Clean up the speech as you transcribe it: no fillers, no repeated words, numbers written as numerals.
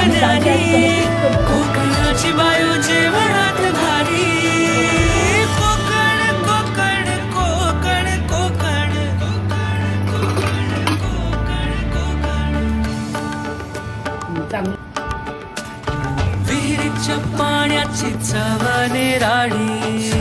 पाण्याने कोकणाची बायो जेवणात भारी कोकण कोकण कोकण कोकण विहिरीच्या पाण्याची चव निराळी